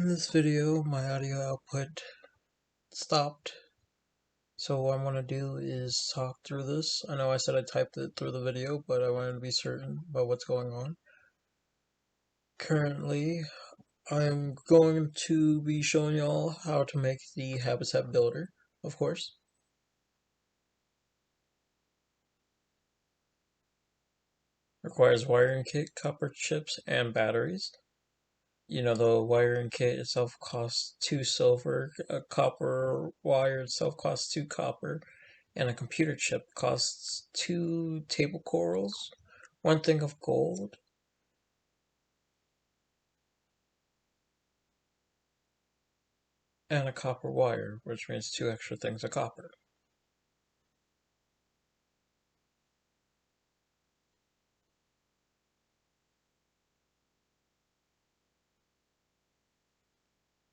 this video, my audio output stopped. So what I want to do is talk through this. I know I said I typed it through the video, but I wanted to be certain about what's going on. Currently, I'm going to be showing y'all how to make the habitat builder, of course. Requires wiring kit, copper chips, and batteries. You know, the wiring kit itself costs 2 silver, a copper wire itself costs 2 copper, and a computer chip costs 2 table corals, 1 thing of gold, and a copper wire, which means 2 extra things of copper.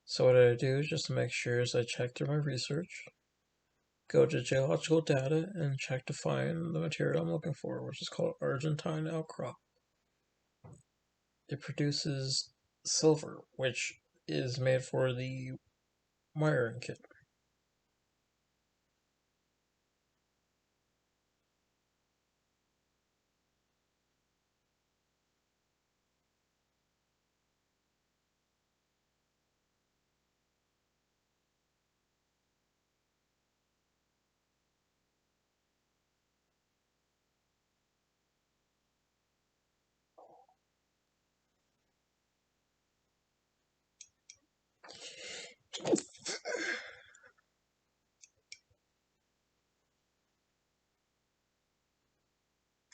So what I do, just to make sure, is I check through my research, go to geological data, and check to find the material I'm looking for, which is called Argentine outcrop. It produces silver, which is made for the wiring kit.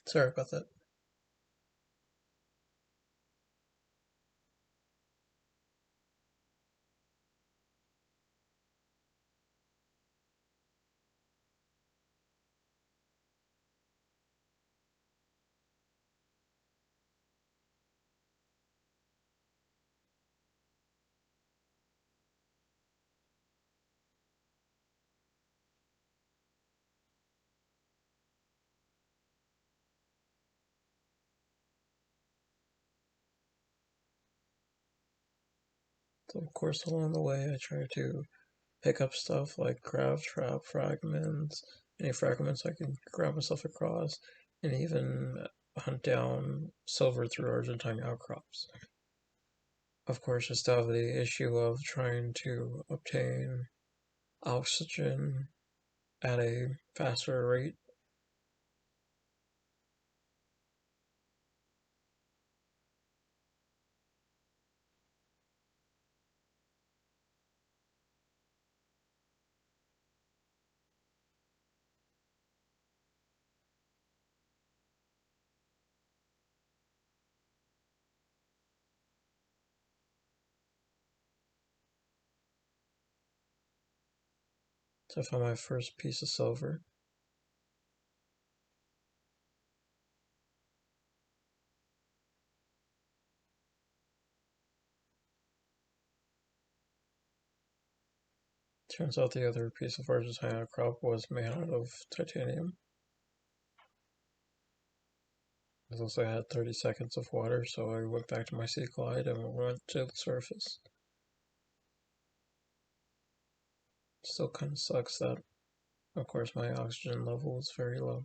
Sorry about that. So of course, along the way, I try to pick up stuff like crab trap fragments, any fragments I can grab myself across, and even hunt down silver through Argentine outcrops. Of course, I still have the issue of trying to obtain oxygen at a faster rate. So I found my first piece of silver. Turns out the other piece of Argentine outcrop was made out of titanium. It also had 30 seconds of water, so I went back to my sea glide and went to the surface. Still kind of sucks that, of course, my oxygen level is very low.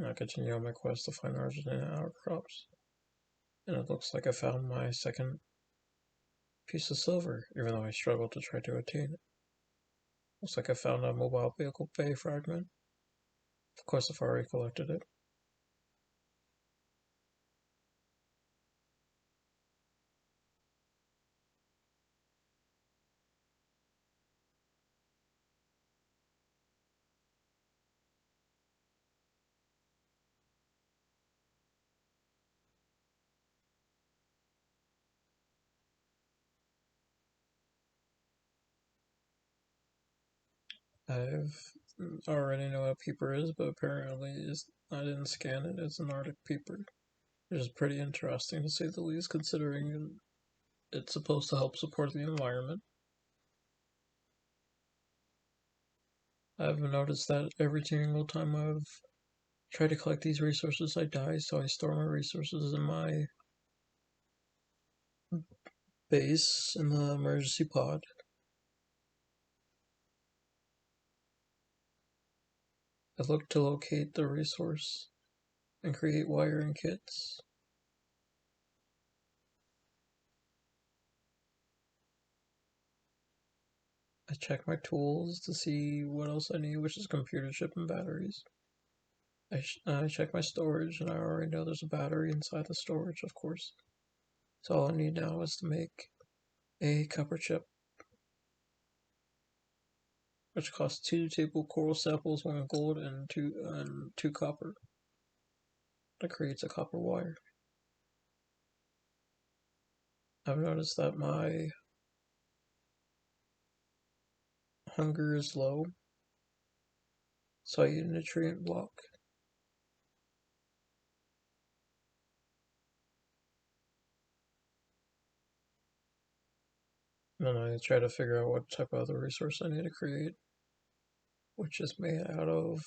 I continue on my quest to find Argentine outcrops, and it looks like I found my second piece of silver, even though I struggled to try to attain it. Looks like I found a mobile vehicle bay fragment. Of course, I've already collected it. I've already know what a peeper is, but apparently I didn't scan it. It's an Arctic peeper, which is pretty interesting to say the least, considering it's supposed to help support the environment. I've noticed that every single time I've tried to collect these resources, I die, so I store my resources in my base in the emergency pod. I look to locate the resource and create wiring kits. I check my tools to see what else I need, which is computer chip and batteries. I check my storage, and I already know there's a battery inside the storage, of course. So all I need now is to make a copper chip, which costs 2 table coral samples, 1 gold, and 2 copper. That creates a copper wire. I've noticed that my hunger is low, so I eat a nutrient block. And then I try to figure out what type of other resource I need to create, which is made out of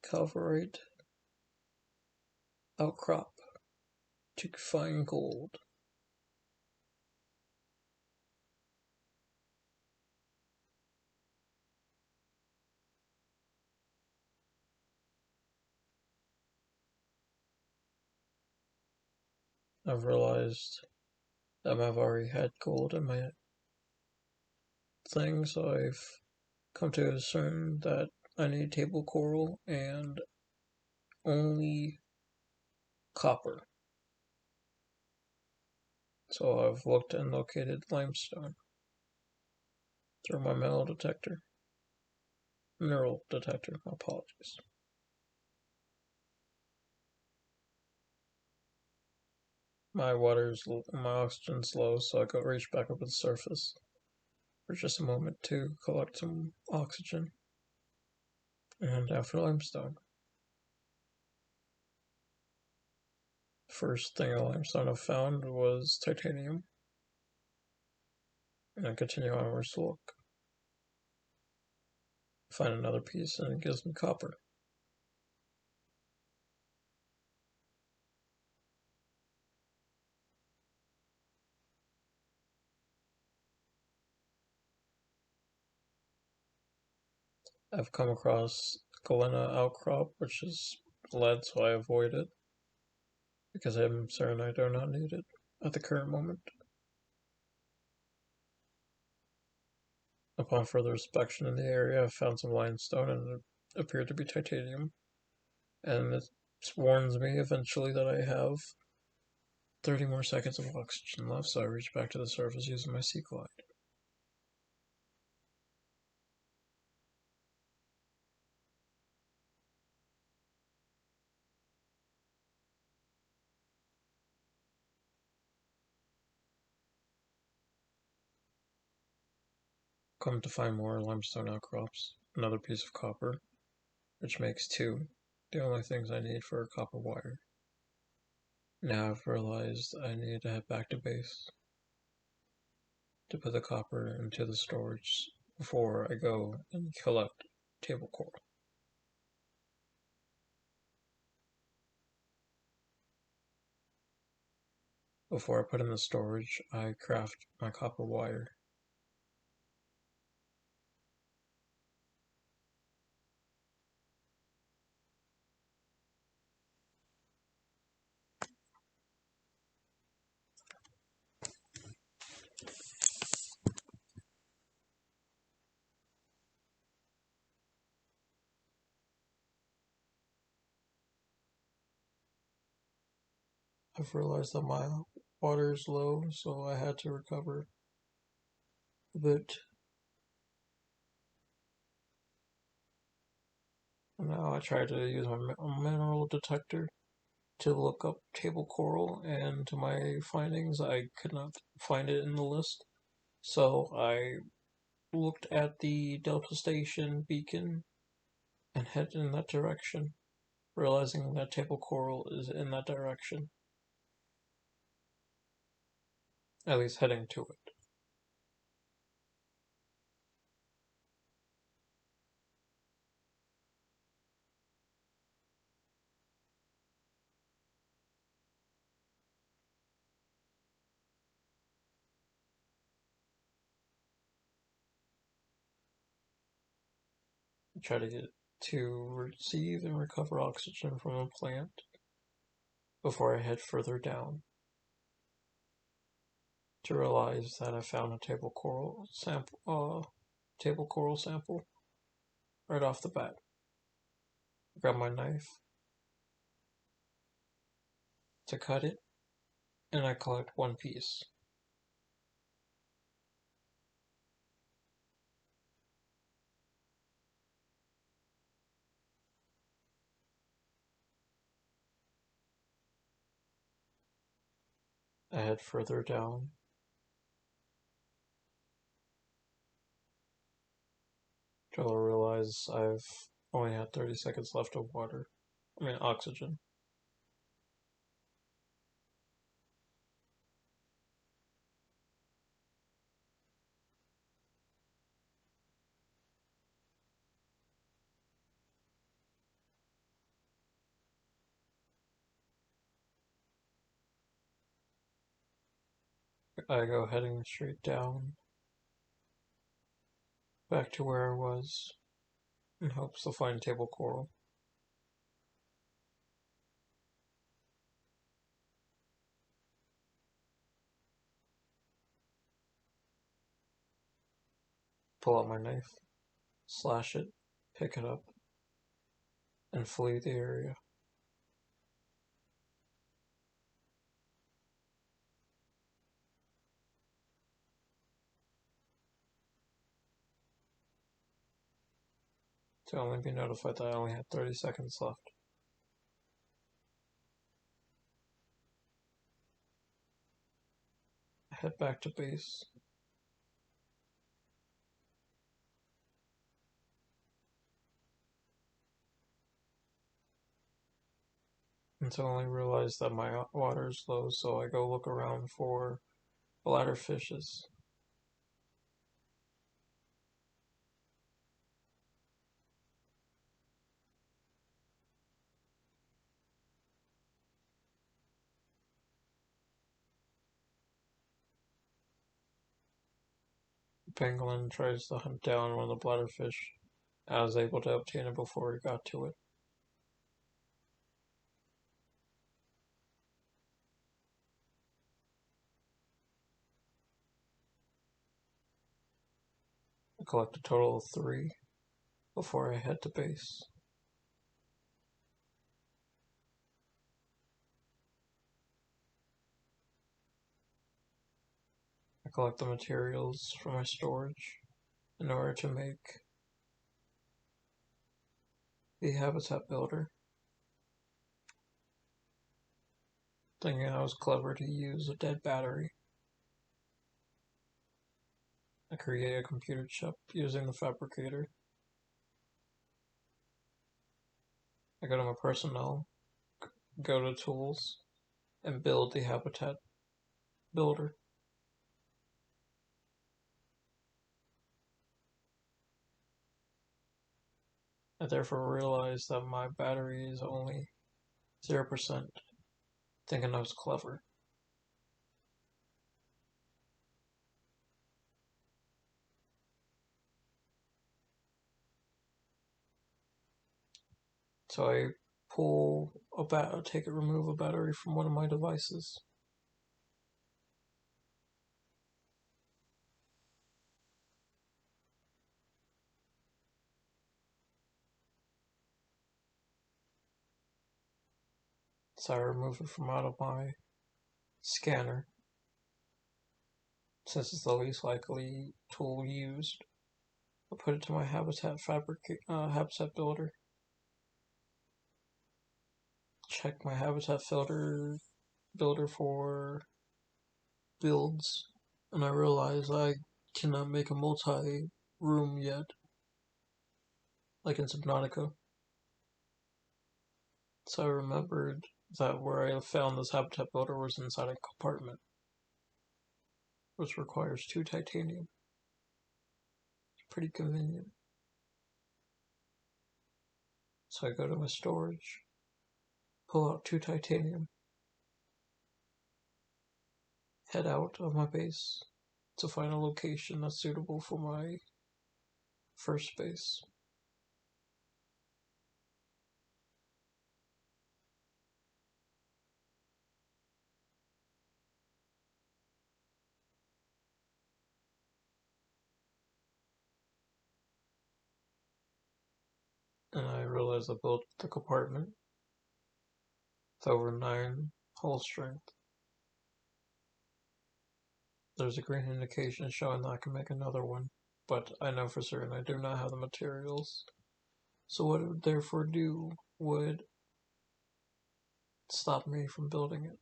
calverite outcrop to find gold. I've realized that I've already had gold in my thing, so I've come to discern that I need table coral and only copper. So I've looked and located limestone through my mineral detector. Apologies. My oxygen's low, so I go reach back up to the surface for just a moment to collect some oxygen. And after limestone. First thing of limestone I found was titanium. And I continue onwards to look. Find another piece and it gives me copper. I've come across galena outcrop, which is lead, so I avoid it because I'm certain I do not need it at the current moment. Upon further inspection in the area, I found some limestone and it appeared to be titanium. And it warns me eventually that I have 30 more seconds of oxygen left, so I reach back to the surface using my sea glide. Come to find more limestone outcrops, another piece of copper, which makes 2, the only things I need for a copper wire. Now I've realized I need to head back to base to put the copper into the storage before I go and collect table coral. Before I put in the storage, I craft my copper wire. I've realized that my water is low, so I had to recover a bit. And now I try to use my mineral detector to look up table coral, and to my findings, I could not find it in the list. So I looked at the Delta Station beacon and headed in that direction. realizing that table coral is in that direction, at least heading to it. I try to get to receive and recover oxygen from a plant before I head further down to realize that I found a table coral sample right off the bat. I grab my knife to cut it, and I collect one piece. I head further down till I realize I've only had 30 seconds left of oxygen. I go heading straight down, back to where I was, in hopes to find table coral. Pull out my knife, slash it, pick it up, and flee the area. To only be notified that I only had 30 seconds left. I head back to base. Until I realize that my water is low, so I go look around for bladder fishes. The pangolin tries to hunt down one of the bladderfish. I was able to obtain it before he got to it. I collect a total of 3 before I head to base. I collect the materials for my storage in order to make the habitat builder. Thinking I was clever to use a dead battery. I create a computer chip using the fabricator. I go to my personnel, go to tools, and build the habitat builder. I therefore realize that my battery is only 0%, thinking I was clever. So I remove a battery from one of my devices. So I remove it from out of my scanner, since it's the least likely tool used. I put it to my habitat builder. Check my habitat builder for builds, and I realize I cannot make a multi-room yet, like in Subnautica. So I remembered that where I found this habitat builder was inside a compartment, which requires 2 titanium. Pretty convenient. So I go to my storage, pull out 2 titanium, head out of my base to find a location that's suitable for my first base. And I realized I built the compartment with over 9 hull strength. There's a green indication showing that I can make another one, but I know for certain I do not have the materials. So what it would therefore do would stop me from building it.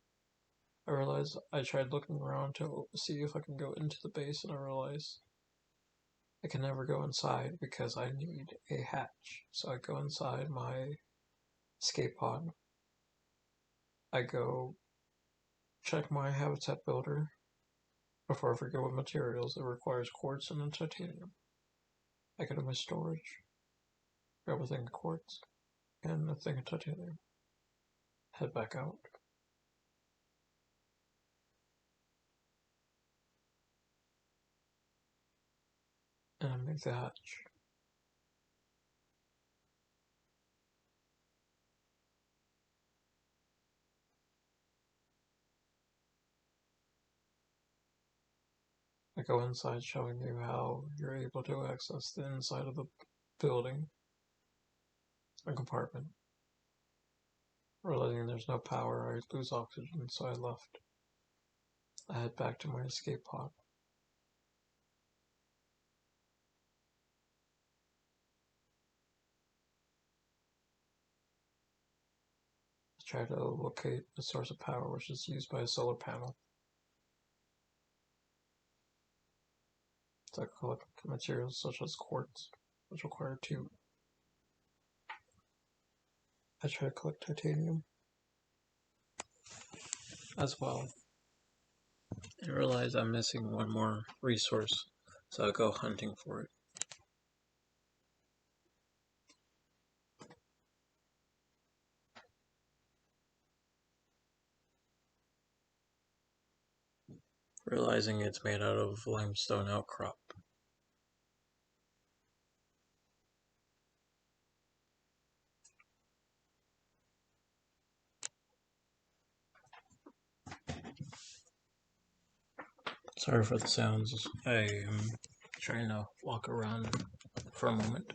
I realized I tried looking around to see if I can go into the base, and I realized I can never go inside because I need a hatch. So I go inside my escape pod. I go check my habitat builder before I forget what materials. It requires quartz and titanium. I go to my storage, grab a thing of quartz and a thing of titanium. Head back out. And I make the hatch. I go inside showing you how you're able to access the inside of the building, a compartment. Realizing there's no power, I lose oxygen, so I left. I head back to my escape pod. I try to locate the source of power, which is used by a solar panel. So I collect materials such as quartz, which require 2. I try to collect titanium as well, and realize I'm missing one more resource, so I go hunting for it. Realizing it's made out of limestone outcrop. Sorry for the sounds. I am trying to walk around for a moment.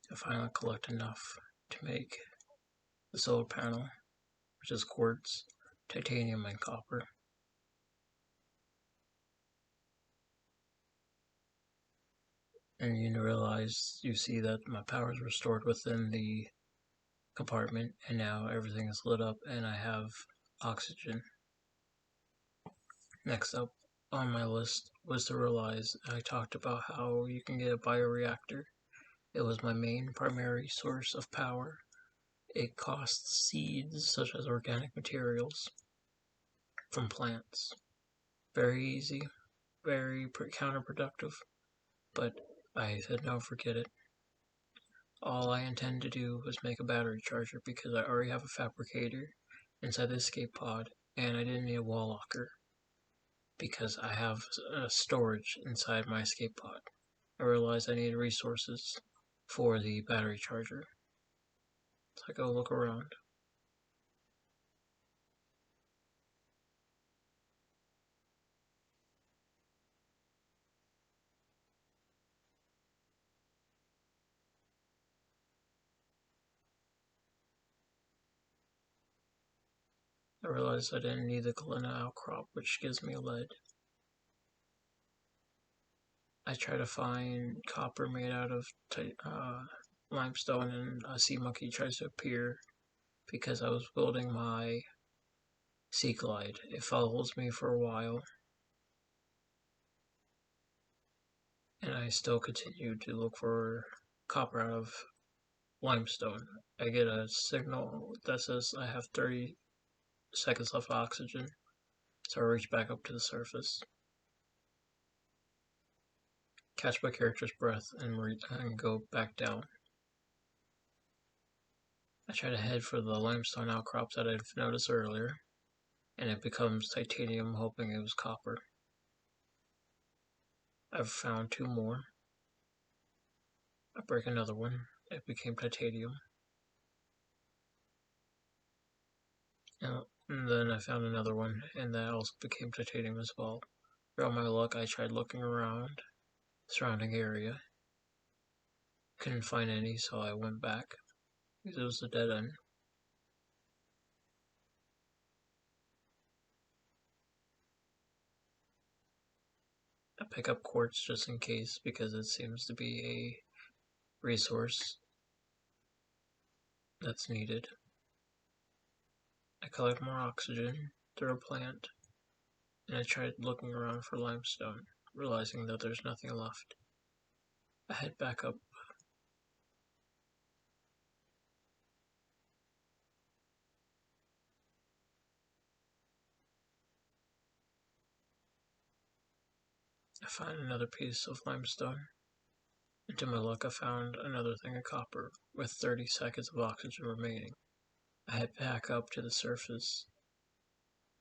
I finally collect enough to make the solar panel, which is quartz, titanium, and copper. And you realize, you see that my power is restored within the compartment, and now everything is lit up and I have oxygen. Next up on my list was to realize I talked about how you can get a bioreactor. It was my main primary source of power. It costs seeds such as organic materials from plants. Very easy, very counterproductive, but I said no, forget it. All I intend to do was make a battery charger because I already have a fabricator inside the escape pod, and I didn't need a wall locker because I have storage inside my escape pod. I realized I needed resources for the battery charger. So I go look around. I realized I didn't need the galena outcrop, which gives me lead. I try to find copper made out of limestone, and a sea monkey tries to appear because I was building my sea glide. It follows me for a while, and I still continue to look for copper out of limestone. I get a signal that says I have 30 seconds left of oxygen, so I reach back up to the surface, catch my character's breath, and go back down. I try to head for the limestone outcrops that I've noticed earlier, and it becomes titanium, hoping it was copper. I've found 2 more. I break another one. It became titanium. And then I found another one, and that also became titanium as well. For all my luck, I tried looking around the surrounding area. Couldn't find any, so I went back because it was a dead end. I pick up quartz just in case because it seems to be a resource that's needed. I collect more oxygen through a plant, and I tried looking around for limestone, realizing that there's nothing left. I head back up. I find another piece of limestone, and to my luck I found another thing of copper, with 30 seconds of oxygen remaining. I head back up to the surface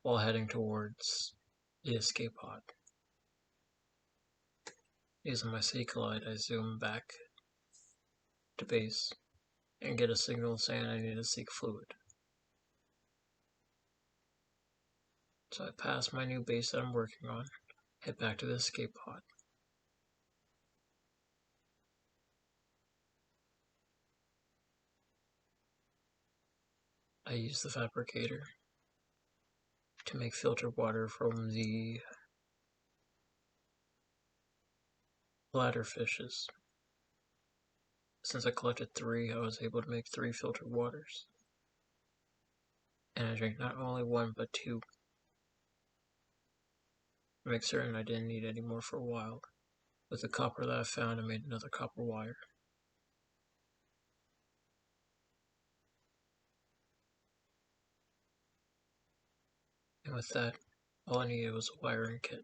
while heading towards the escape pod. Using my sea glide, I zoom back to base and get a signal saying I need to seek fluid. So I pass my new base that I'm working on, head back to the escape pod. I use the fabricator to make filtered water from the bladder fishes. Since I collected 3, I was able to make 3 filtered waters. And I drank not only 1 but 2. To make certain I didn't need any more for a while. With the copper that I found, I made another copper wire. And with that, all I needed was a wiring kit.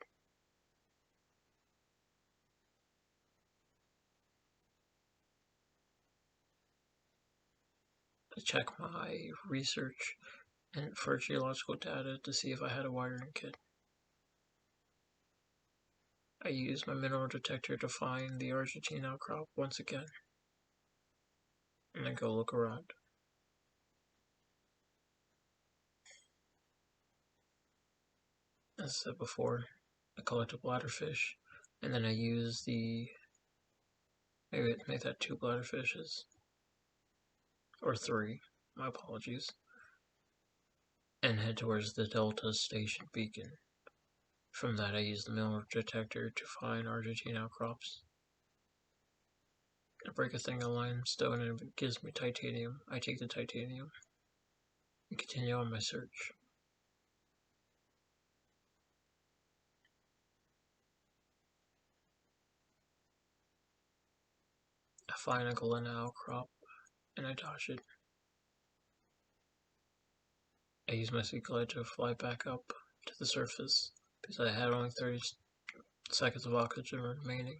I checked my research and for geological data to see if I had a wiring kit. I used my mineral detector to find the Argentine outcrop once again, and I go look around. As I said before, I collect a bladderfish, and then I use maybe make that 2 bladderfishes, or 3, my apologies, and head towards the Delta Station beacon. From that, I use the mineral detector to find Argentine outcrops. I break a thing of limestone and it gives me titanium. I take the titanium and continue on my search. I find a galena outcrop and I dodge it. I use my sea glide to fly back up to the surface because I had only 30 seconds of oxygen remaining.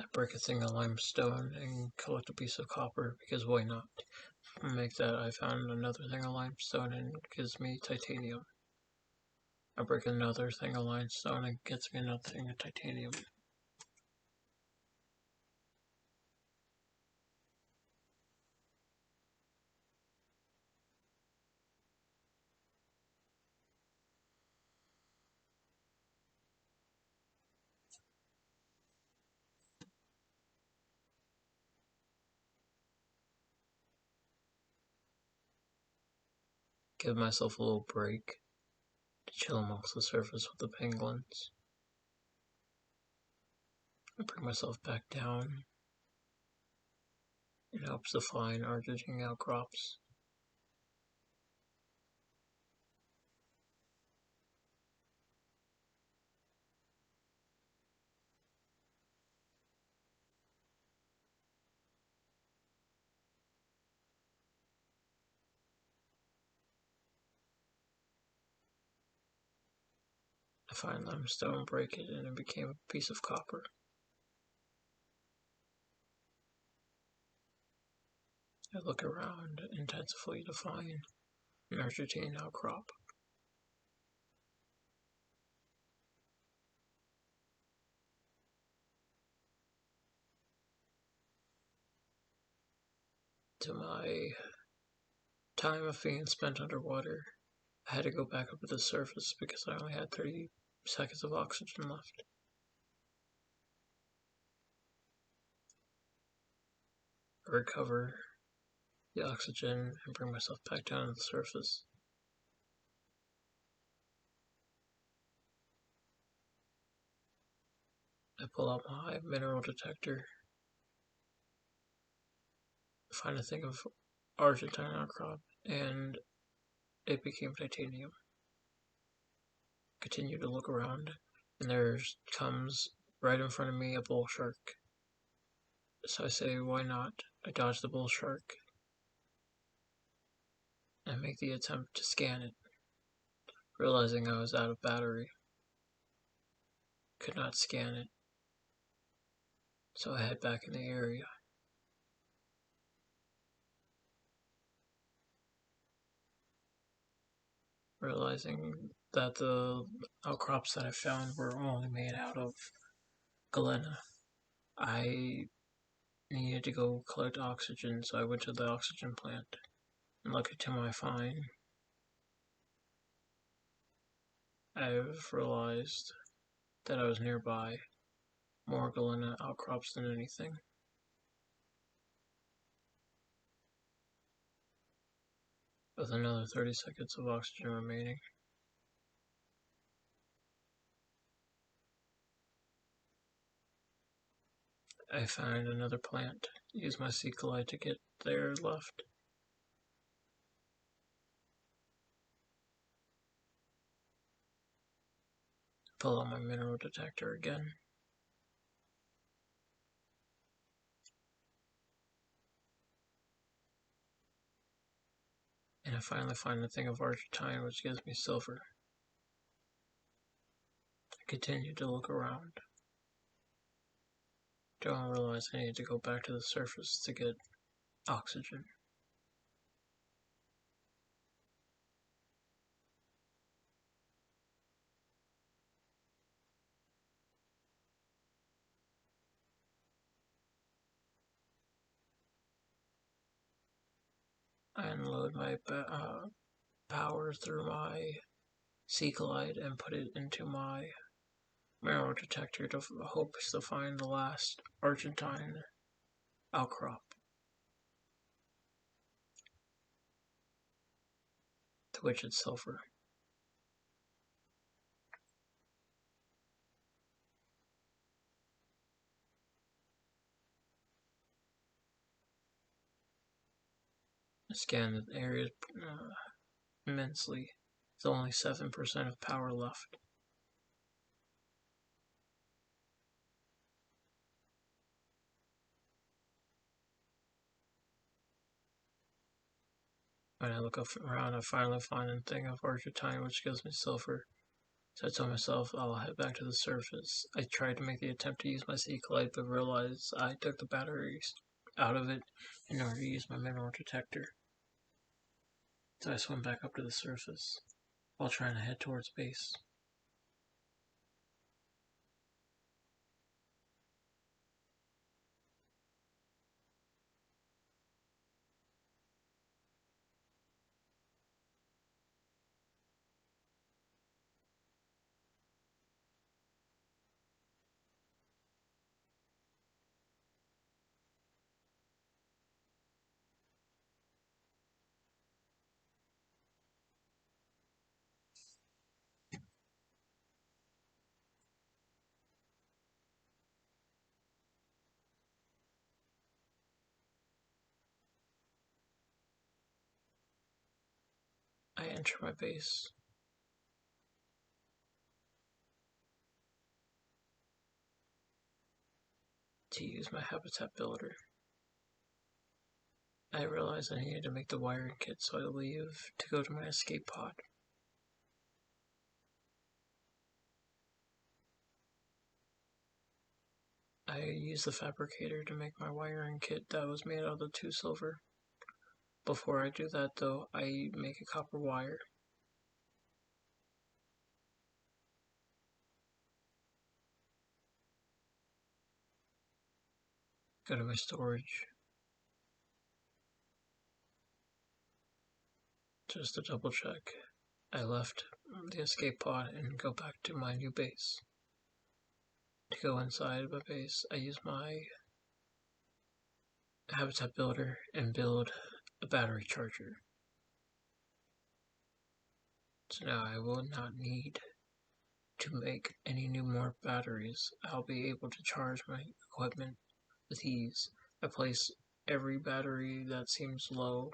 I break a thing of limestone and collect a piece of copper because why not? To make that, I found another thing of limestone and it gives me titanium. I break another thing of limestone and it gets me another thing of titanium. give myself a little break to chill off the surface with the penguins. I bring myself back down. It helps to find Argentine outcrops. I find limestone, break it, and it became a piece of copper. I look around intensively to find an Argentine outcrop. To my time of being spent underwater, I had to go back up to the surface because I only had 30 seconds of oxygen left. I recover the oxygen and bring myself back down to the surface. I pull out my mineral detector, find a thing of Argentine outcrop, and it became titanium. Continue to look around, and there comes right in front of me a bull shark. So I say, why not? I dodge the bull shark and make the attempt to scan it, realizing I was out of battery. Could not scan it, so I head back in the area. Realizing that the outcrops that I found were only made out of galena. I needed to go collect oxygen, so I went to the oxygen plant. And lucky to my find, I've realized that I was nearby more galena outcrops than anything. With another 30 seconds of oxygen remaining, I find another plant. Use my sea glide to get there left. Pull out my mineral detector again. And I finally find a thing of Argentine, which gives me silver. I continue to look around. Don't realize I need to go back to the surface to get oxygen. I unload my power through my sea glide and put it into my mineral detector to hope to find the last Argentine outcrop, to which it's silver. I scan the area immensely. There's only 7% of power left. When I look up around, I finally find a thing of Argentine, which gives me silver. So I told myself I'll head back to the surface. I tried to make the attempt to use my sea glide, but realized I took the batteries out of it in order to use my mineral detector. So I swim back up to the surface while trying to head towards base. enter my base. To use my habitat builder. I realized I needed to make the wiring kit, so I leave to go to my escape pod. I use the fabricator to make my wiring kit that was made out of the 2 silver. Before I do that though, I make a copper wire. Go to my storage. Just to double check, I left the escape pod and go back to my new base. To go inside my base, I use my habitat builder and build a battery charger. So now I will not need to make any more batteries. I'll be able to charge my equipment with ease. I place every battery that seems low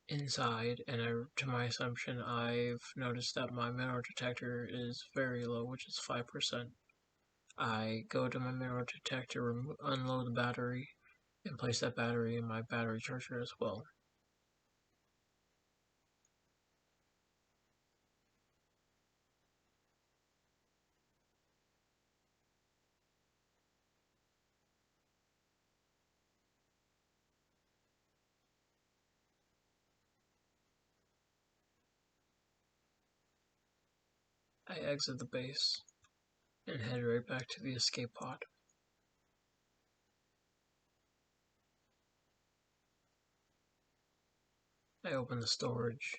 inside, and to my assumption, I've noticed that my mineral detector is very low, which is 5%. I go to my mineral detector, unload the battery, and place that battery in my battery charger as well. I exit the base and head right back to the escape pod. I open the storage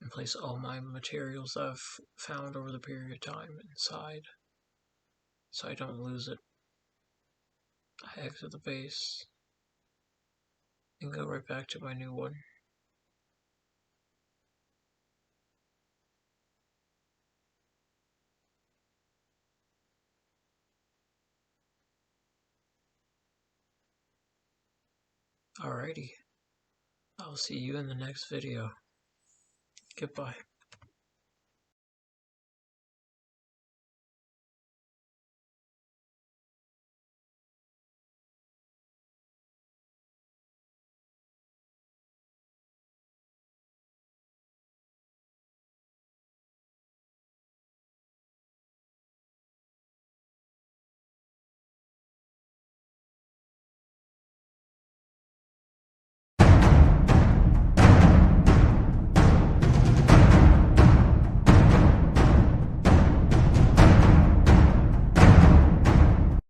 and place all my materials I've found over the period of time inside so I don't lose it. I exit the base and go right back to my new one. Alrighty, I'll see you in the next video. Goodbye.